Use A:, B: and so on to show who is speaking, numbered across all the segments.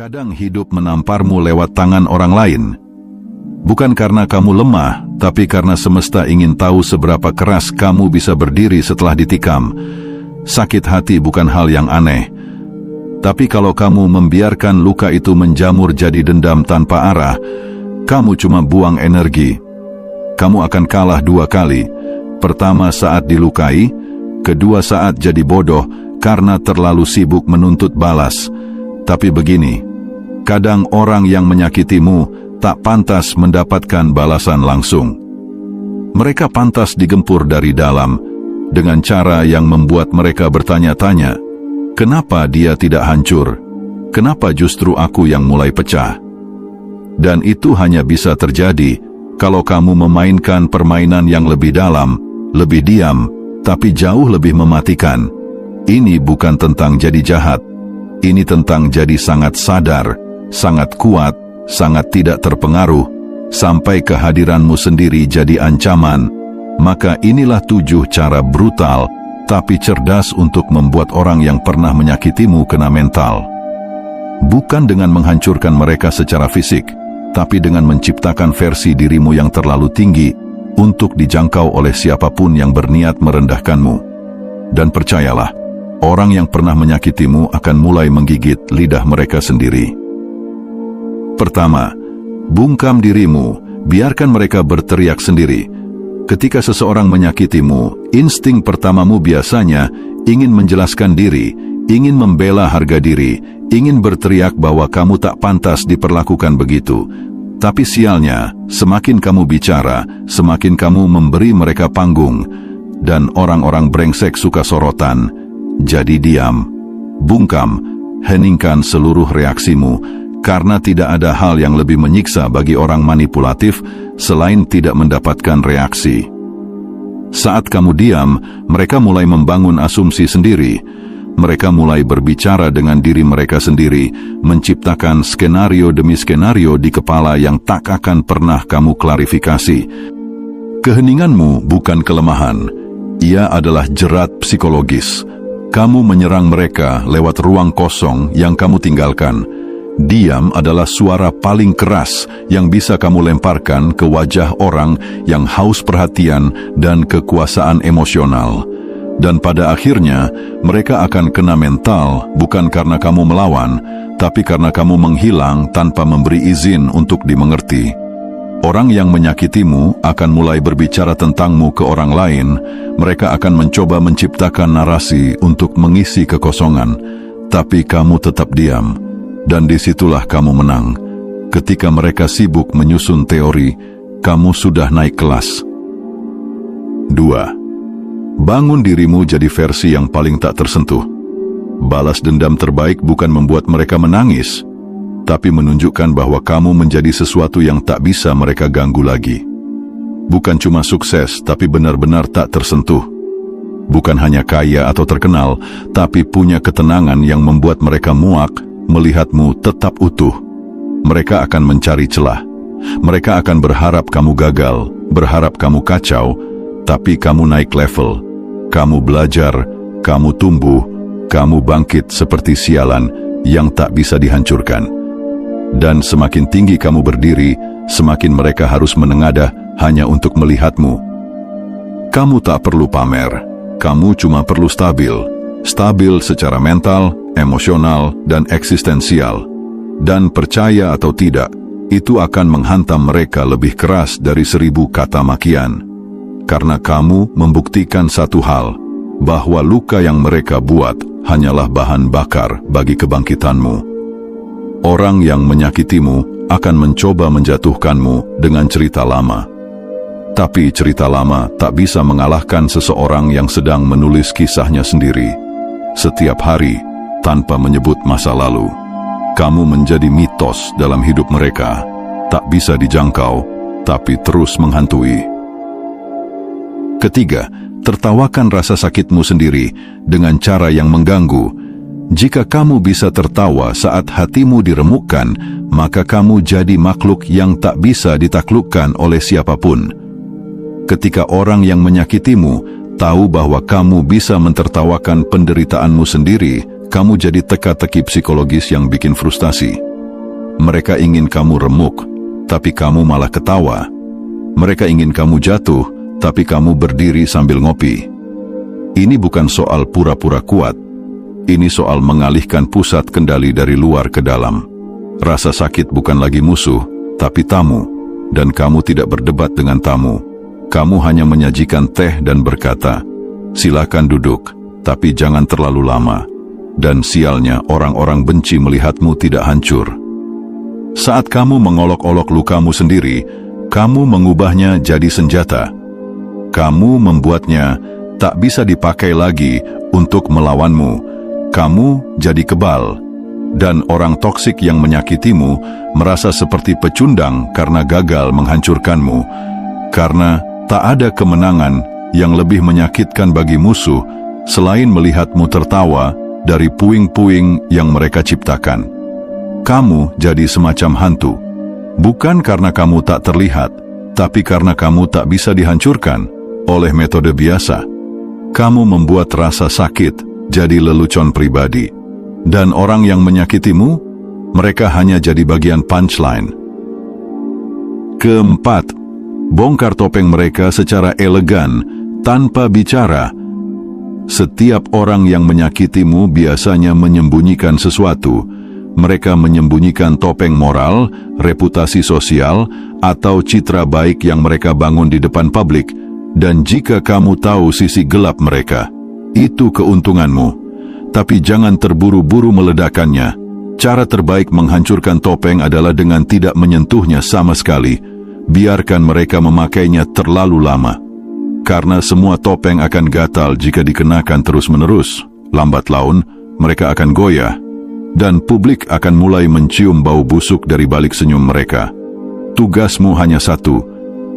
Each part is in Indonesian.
A: Terkadang hidup menamparmu lewat tangan orang lain. Bukan karena kamu lemah, tapi karena semesta ingin tahu seberapa keras kamu bisa berdiri setelah ditikam. Sakit hati bukan hal yang aneh. Tapi kalau kamu membiarkan luka itu menjamur jadi dendam tanpa arah, kamu cuma buang energi. Kamu akan kalah dua kali. Pertama saat dilukai, kedua saat jadi bodoh karena terlalu sibuk menuntut balas. Tapi begini, kadang orang yang menyakitimu tak pantas mendapatkan balasan langsung. Mereka pantas digempur dari dalam, dengan cara yang membuat mereka bertanya-tanya, kenapa dia tidak hancur? Kenapa justru aku yang mulai pecah? Dan itu hanya bisa terjadi kalau kamu memainkan permainan yang lebih dalam, lebih diam, tapi jauh lebih mematikan. Ini bukan tentang jadi jahat. Ini tentang jadi sangat sadar, sangat kuat, sangat tidak terpengaruh, sampai kehadiranmu sendiri jadi ancaman. Maka inilah 7 cara brutal, tapi cerdas untuk membuat orang yang pernah menyakitimu kena mental. Bukan dengan menghancurkan mereka secara fisik, tapi dengan menciptakan versi dirimu yang terlalu tinggi untuk dijangkau oleh siapapun yang berniat merendahkanmu. Dan percayalah, orang yang pernah menyakitimu akan mulai menggigit lidah mereka sendiri. Pertama, bungkam dirimu, biarkan mereka berteriak sendiri. Ketika seseorang menyakitimu, insting pertamamu biasanya ingin menjelaskan diri, ingin membela harga diri, ingin berteriak bahwa kamu tak pantas diperlakukan begitu. Tapi sialnya, semakin kamu bicara, semakin kamu memberi mereka panggung, dan orang-orang brengsek suka sorotan. Jadi diam, bungkam, heningkan seluruh reaksimu, karena tidak ada hal yang lebih menyiksa bagi orang manipulatif selain tidak mendapatkan reaksi. Saat kamu diam, mereka mulai membangun asumsi sendiri. Mereka mulai berbicara dengan diri mereka sendiri, menciptakan skenario demi skenario di kepala yang tak akan pernah kamu klarifikasi. Keheninganmu bukan kelemahan, ia adalah jerat psikologis. Kamu menyerang mereka lewat ruang kosong yang kamu tinggalkan. Diam adalah suara paling keras yang bisa kamu lemparkan ke wajah orang yang haus perhatian dan kekuasaan emosional. Dan pada akhirnya, mereka akan kena mental bukan karena kamu melawan, tapi karena kamu menghilang tanpa memberi izin untuk dimengerti. Orang yang menyakitimu akan mulai berbicara tentangmu ke orang lain. Mereka akan mencoba menciptakan narasi untuk mengisi kekosongan, tapi kamu tetap diam, dan disitulah kamu menang. Ketika mereka sibuk menyusun teori, kamu sudah naik kelas. 2. Bangun dirimu jadi versi yang paling tak tersentuh. Balas dendam terbaik bukan membuat mereka menangis, tapi menunjukkan bahwa kamu menjadi sesuatu yang tak bisa mereka ganggu lagi. Bukan cuma sukses, tapi benar-benar tak tersentuh. Bukan hanya kaya atau terkenal, tapi punya ketenangan yang membuat mereka muak melihatmu tetap utuh. Mereka akan mencari celah. Mereka akan berharap kamu gagal, berharap kamu kacau, tapi kamu naik level. Kamu belajar, kamu tumbuh, kamu bangkit seperti sialan yang tak bisa dihancurkan. Dan semakin tinggi kamu berdiri, semakin mereka harus menengadah hanya untuk melihatmu. Kamu tak perlu pamer, kamu cuma perlu stabil. Stabil secara mental, emosional, dan eksistensial. Dan percaya atau tidak, itu akan menghantam mereka lebih keras dari 1000 kata makian. Karena kamu membuktikan satu hal, bahwa luka yang mereka buat hanyalah bahan bakar bagi kebangkitanmu. Orang yang menyakitimu akan mencoba menjatuhkanmu dengan cerita lama. Tapi cerita lama tak bisa mengalahkan seseorang yang sedang menulis kisahnya sendiri. Setiap hari, tanpa menyebut masa lalu, kamu menjadi mitos dalam hidup mereka. Tak bisa dijangkau, tapi terus menghantui. Ketiga, tertawakan rasa sakitmu sendiri dengan cara yang mengganggu. Jika kamu bisa tertawa saat hatimu diremukkan, maka kamu jadi makhluk yang tak bisa ditaklukkan oleh siapapun. Ketika orang yang menyakitimu tahu bahwa kamu bisa mentertawakan penderitaanmu sendiri, kamu jadi teka-teki psikologis yang bikin frustasi. Mereka ingin kamu remuk, tapi kamu malah ketawa. Mereka ingin kamu jatuh, tapi kamu berdiri sambil ngopi. Ini bukan soal pura-pura kuat. Ini soal mengalihkan pusat kendali dari luar ke dalam. Rasa sakit bukan lagi musuh, tapi tamu. Dan kamu tidak berdebat dengan tamu. Kamu hanya menyajikan teh dan berkata, "Silakan duduk, tapi jangan terlalu lama." Dan sialnya orang-orang benci melihatmu tidak hancur. Saat kamu mengolok-olok lukamu sendiri, kamu mengubahnya jadi senjata. Kamu membuatnya tak bisa dipakai lagi untuk melawanmu. Kamu jadi kebal, dan orang toksik yang menyakitimu merasa seperti pecundang karena gagal menghancurkanmu. Karena tak ada kemenangan yang lebih menyakitkan bagi musuh selain melihatmu tertawa dari puing-puing yang mereka ciptakan. Kamu jadi semacam hantu, bukan karena kamu tak terlihat, tapi karena kamu tak bisa dihancurkan oleh metode biasa. Kamu membuat rasa sakit jadi lelucon pribadi, dan orang yang menyakitimu, mereka hanya jadi bagian punchline. Keempat, bongkar topeng mereka secara elegan, tanpa bicara. Setiap orang yang menyakitimu biasanya menyembunyikan sesuatu. Mereka menyembunyikan topeng moral, reputasi sosial, atau citra baik yang mereka bangun di depan publik. Dan jika kamu tahu sisi gelap mereka, itu keuntunganmu. Tapi jangan terburu-buru meledakannya. Cara terbaik menghancurkan topeng adalah dengan tidak menyentuhnya sama sekali. Biarkan mereka memakainya terlalu lama. Karena semua topeng akan gatal jika dikenakan terus-menerus. Lambat laun, mereka akan goyah. Dan publik akan mulai mencium bau busuk dari balik senyum mereka. Tugasmu hanya satu,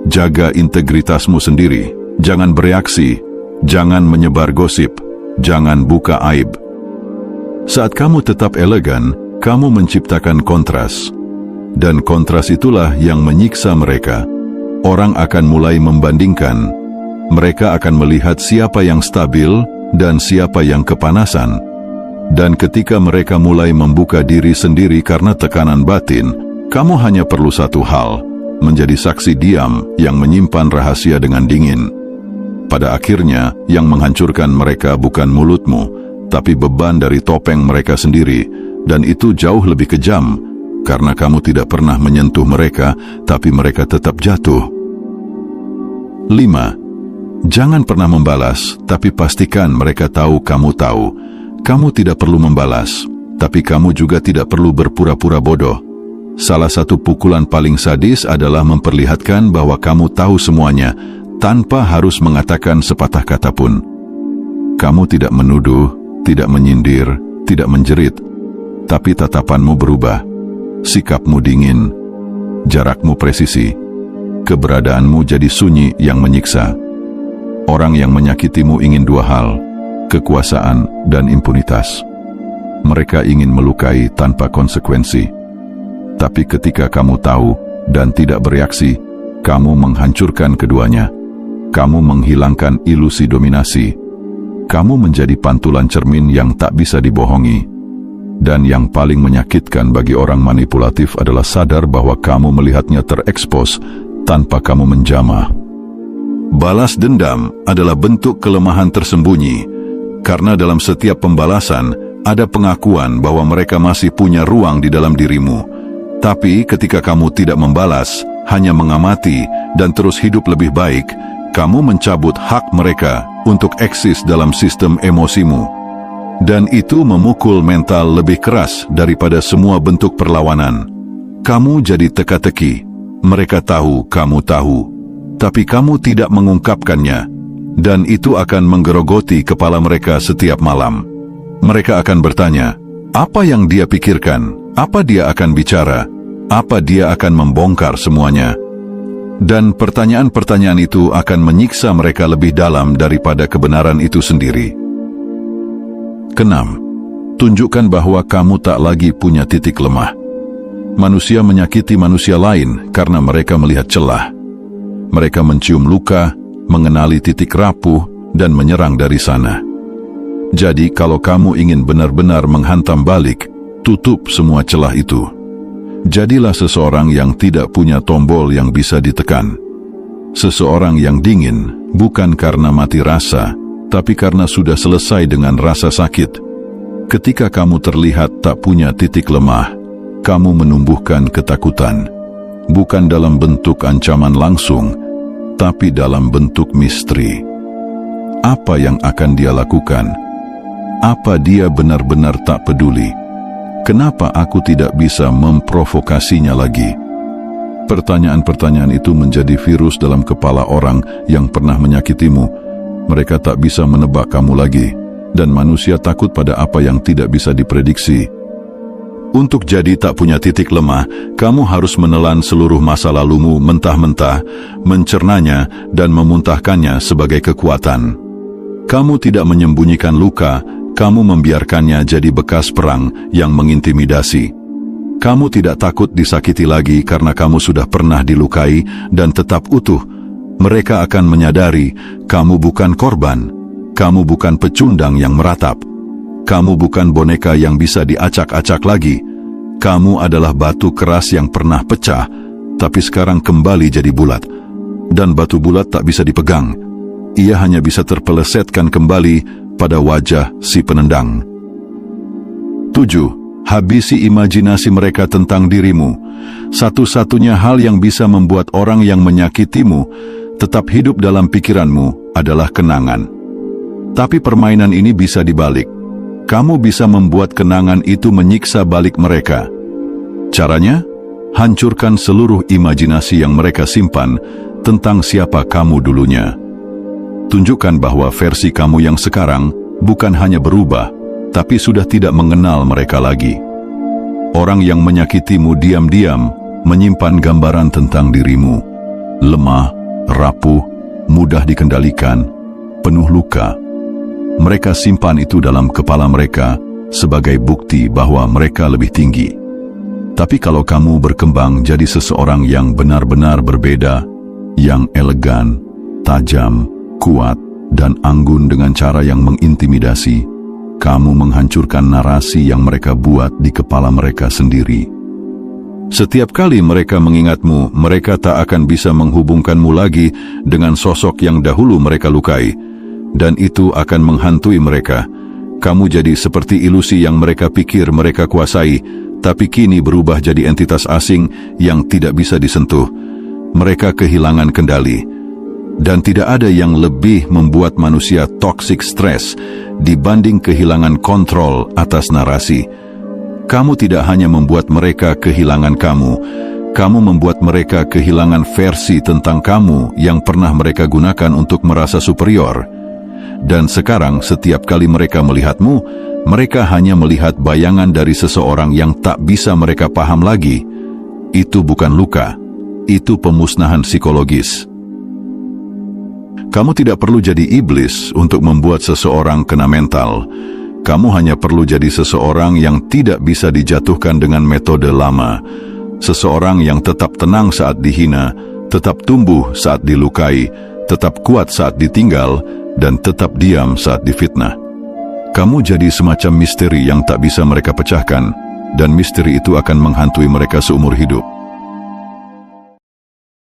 A: jaga integritasmu sendiri. Jangan bereaksi, jangan menyebar gosip, jangan buka aib. Saat kamu tetap elegan, kamu menciptakan kontras. Dan kontras itulah yang menyiksa mereka. Orang akan mulai membandingkan. Mereka akan melihat siapa yang stabil dan siapa yang kepanasan. Dan ketika mereka mulai membuka diri sendiri karena tekanan batin, kamu hanya perlu satu hal, menjadi saksi diam yang menyimpan rahasia dengan dingin. Pada akhirnya, yang menghancurkan mereka bukan mulutmu, tapi beban dari topeng mereka sendiri, dan itu jauh lebih kejam, karena kamu tidak pernah menyentuh mereka, tapi mereka tetap jatuh. 5. Jangan pernah membalas, tapi pastikan mereka tahu kamu tahu. Kamu tidak perlu membalas, tapi kamu juga tidak perlu berpura-pura bodoh. Salah satu pukulan paling sadis adalah memperlihatkan bahwa kamu tahu semuanya, tanpa harus mengatakan sepatah kata pun. Kamu tidak menuduh, tidak menyindir, tidak menjerit, tapi tatapanmu berubah. Sikapmu dingin, jarakmu presisi, keberadaanmu jadi sunyi yang menyiksa. Orang yang menyakitimu ingin dua hal, kekuasaan dan impunitas. Mereka ingin melukai tanpa konsekuensi. Tapi ketika kamu tahu dan tidak bereaksi, kamu menghancurkan keduanya. Kamu menghilangkan ilusi dominasi. Kamu menjadi pantulan cermin yang tak bisa dibohongi. Dan yang paling menyakitkan bagi orang manipulatif adalah sadar bahwa kamu melihatnya terekspos tanpa kamu menjamah. Balas dendam adalah bentuk kelemahan tersembunyi, karena dalam setiap pembalasan ada pengakuan bahwa mereka masih punya ruang di dalam dirimu. Tapi ketika kamu tidak membalas, hanya mengamati dan terus hidup lebih baik, kamu mencabut hak mereka untuk eksis dalam sistem emosimu. Dan itu memukul mental lebih keras daripada semua bentuk perlawanan. Kamu jadi teka-teki. Mereka tahu kamu tahu, tapi kamu tidak mengungkapkannya. Dan itu akan menggerogoti kepala mereka setiap malam. Mereka akan bertanya, apa yang dia pikirkan? Apa dia akan bicara? Apa dia akan membongkar semuanya? Dan pertanyaan-pertanyaan itu akan menyiksa mereka lebih dalam daripada kebenaran itu sendiri. Keenam, tunjukkan bahwa kamu tak lagi punya titik lemah. Manusia menyakiti manusia lain karena mereka melihat celah. Mereka mencium luka, mengenali titik rapuh, dan menyerang dari sana. Jadi kalau kamu ingin benar-benar menghantam balik, tutup semua celah itu. Jadilah seseorang yang tidak punya tombol yang bisa ditekan. Seseorang yang dingin, bukan karena mati rasa, tapi karena sudah selesai dengan rasa sakit. Ketika kamu terlihat tak punya titik lemah, kamu menumbuhkan ketakutan. Bukan dalam bentuk ancaman langsung, tapi dalam bentuk misteri. Apa yang akan dia lakukan? Apa dia benar-benar tak peduli? Kenapa aku tidak bisa memprovokasinya lagi? Pertanyaan-pertanyaan itu menjadi virus dalam kepala orang yang pernah menyakitimu. Mereka tak bisa menebak kamu lagi, dan manusia takut pada apa yang tidak bisa diprediksi. Untuk jadi tak punya titik lemah, kamu harus menelan seluruh masa lalumu mentah-mentah, mencernanya dan memuntahkannya sebagai kekuatan. Kamu tidak menyembunyikan luka, kamu membiarkannya jadi bekas perang yang mengintimidasi. Kamu tidak takut disakiti lagi karena kamu sudah pernah dilukai dan tetap utuh. Mereka akan menyadari kamu bukan korban, kamu bukan pecundang yang meratap. Kamu bukan boneka yang bisa diacak-acak lagi. Kamu adalah batu keras yang pernah pecah, tapi sekarang kembali jadi bulat. Dan batu bulat tak bisa dipegang. Ia hanya bisa terpelesetkan kembali pada wajah si penendang. 7. Habisi imajinasi mereka tentang dirimu. Satu-satunya hal yang bisa membuat orang yang menyakitimu tetap hidup dalam pikiranmu adalah kenangan. Tapi permainan ini bisa dibalik. Kamu bisa membuat kenangan itu menyiksa balik mereka. Caranya? Hancurkan seluruh imajinasi yang mereka simpan tentang siapa kamu dulunya. Tunjukkan bahwa versi kamu yang sekarang bukan hanya berubah, tapi sudah tidak mengenal mereka lagi. Orang yang menyakitimu diam-diam menyimpan gambaran tentang dirimu. Lemah, rapuh, mudah dikendalikan, penuh luka. Mereka simpan itu dalam kepala mereka sebagai bukti bahwa mereka lebih tinggi. Tapi kalau kamu berkembang jadi seseorang yang benar-benar berbeda, yang elegan, tajam, kuat, dan anggun dengan cara yang mengintimidasi, kamu menghancurkan narasi yang mereka buat di kepala mereka sendiri. Setiap kali mereka mengingatmu, mereka tak akan bisa menghubungkanmu lagi dengan sosok yang dahulu mereka lukai, dan itu akan menghantui mereka. Kamu jadi seperti ilusi yang mereka pikir mereka kuasai, tapi kini berubah jadi entitas asing yang tidak bisa disentuh. Mereka kehilangan kendali. Dan tidak ada yang lebih membuat manusia toxic stress dibanding kehilangan kontrol atas narasi. Kamu tidak hanya membuat mereka kehilangan kamu membuat mereka kehilangan versi tentang kamu yang pernah mereka gunakan untuk merasa superior. Dan sekarang setiap kali mereka melihatmu, mereka hanya melihat bayangan dari seseorang yang tak bisa mereka paham lagi. Itu bukan luka, itu pemusnahan psikologis. Kamu tidak perlu jadi iblis untuk membuat seseorang kena mental. Kamu hanya perlu jadi seseorang yang tidak bisa dijatuhkan dengan metode lama. Seseorang yang tetap tenang saat dihina, tetap tumbuh saat dilukai, tetap kuat saat ditinggal, dan tetap diam saat difitnah. Kamu jadi semacam misteri yang tak bisa mereka pecahkan, dan misteri itu akan menghantui mereka seumur hidup.